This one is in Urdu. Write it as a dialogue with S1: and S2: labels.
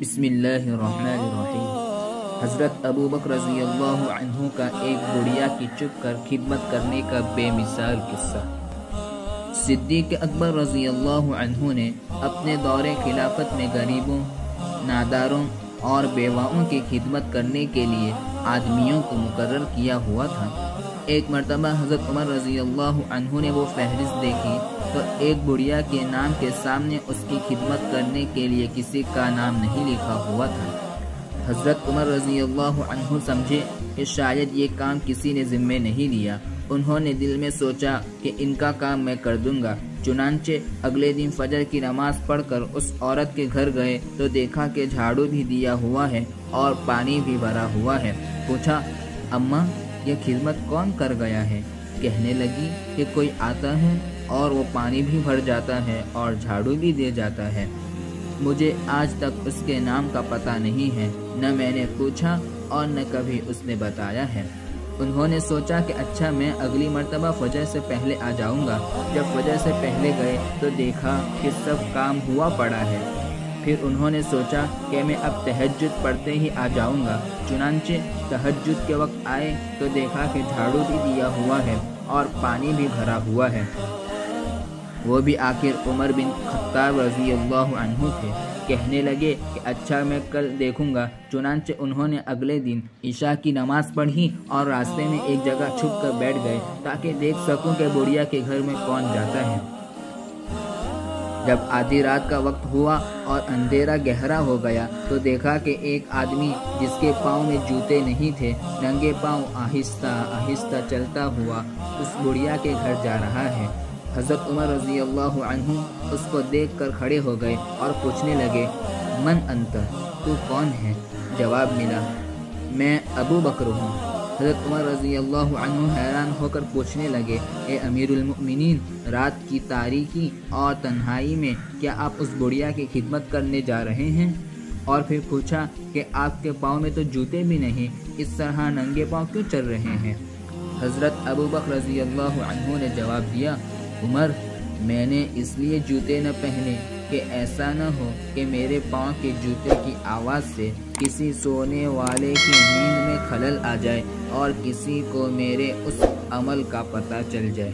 S1: بسم اللہ الرحمن الرحیم۔ حضرت ابو بکر رضی اللہ عنہ کا ایک بڑھیا کی چپ کر خدمت کرنے کا بے مثال قصہ۔ صدیق اکبر رضی اللہ عنہ نے اپنے دور خلافت میں غریبوں، ناداروں اور بیواؤں کی خدمت کرنے کے لیے آدمیوں کو مقرر کیا ہوا تھا۔ ایک مرتبہ حضرت عمر رضی اللہ عنہ نے وہ فہرست دیکھی تو ایک بڑھیا کے نام کے سامنے اس کی خدمت کرنے کے لیے کسی کا نام نہیں لکھا ہوا تھا۔ حضرت عمر رضی اللہ عنہ سمجھے کہ شاید یہ کام کسی نے ذمہ نہیں لیا۔ انہوں نے دل میں سوچا کہ ان کا کام میں کر دوں گا۔ چنانچہ اگلے دن فجر کی نماز پڑھ کر اس عورت کے گھر گئے تو دیکھا کہ جھاڑو بھی دیا ہوا ہے اور پانی بھی بھرا ہوا ہے۔ پوچھا، اماں یہ خدمت کون کر گیا ہے؟ کہنے لگی کہ کوئی آتا ہے اور وہ پانی بھی بھر جاتا ہے اور جھاڑو بھی دے جاتا ہے۔ مجھے آج تک اس کے نام کا پتہ نہیں ہے، نہ میں نے پوچھا اور نہ کبھی اس نے بتایا ہے۔ انہوں نے سوچا کہ اچھا میں اگلی مرتبہ فجر سے پہلے آ جاؤں گا۔ جب فجر سے پہلے گئے تو دیکھا کہ سب کام ہوا پڑا ہے۔ پھر انہوں نے سوچا کہ میں اب تہجد پڑھتے ہی آ جاؤں گا۔ چنانچہ تہجد کے وقت آئے تو دیکھا کہ جھاڑو بھی دیا ہوا ہے اور پانی بھی بھرا ہوا ہے۔ وہ بھی آخر عمر بن خطاب رضی اللہ عنہ تھے۔ کہنے لگے کہ اچھا میں کل دیکھوں گا۔ چنانچہ انہوں نے اگلے دن عشاء کی نماز پڑھی اور راستے میں ایک جگہ چھپ کر بیٹھ گئے تاکہ دیکھ سکوں کہ بڑھیا کے گھر میں کون جاتا ہے۔ جب آدھی رات کا وقت ہوا اور اندھیرا گہرا ہو گیا تو دیکھا کہ ایک آدمی جس کے پاؤں میں جوتے نہیں تھے، ننگے پاؤں آہستہ آہستہ چلتا ہوا اس بڑھیا کے گھر جا رہا ہے۔ حضرت عمر رضی اللہ عنہ اس کو دیکھ کر کھڑے ہو گئے اور پوچھنے لگے، من انت؟ تو کون ہے؟ جواب ملا، میں ابو بکر ہوں۔ حضرت عمر رضی اللہ عنہ حیران ہو کر پوچھنے لگے، اے امیر المؤمنین، رات کی تاریکی اور تنہائی میں کیا آپ اس بڑھیا کی خدمت کرنے جا رہے ہیں؟ اور پھر پوچھا کہ آپ کے پاؤں میں تو جوتے بھی نہیں، اس طرح ننگے پاؤں کیوں چل رہے ہیں؟ حضرت ابو بکر رضی اللہ عنہ نے جواب دیا، عمر، میں نے اس لیے جوتے نہ پہنے کہ ایسا نہ ہو کہ میرے پاؤں کے جوتے کی آواز سے کسی سونے والے کی نیند میں خلل آ جائے اور کسی کو میرے اس عمل کا پتہ چل جائے۔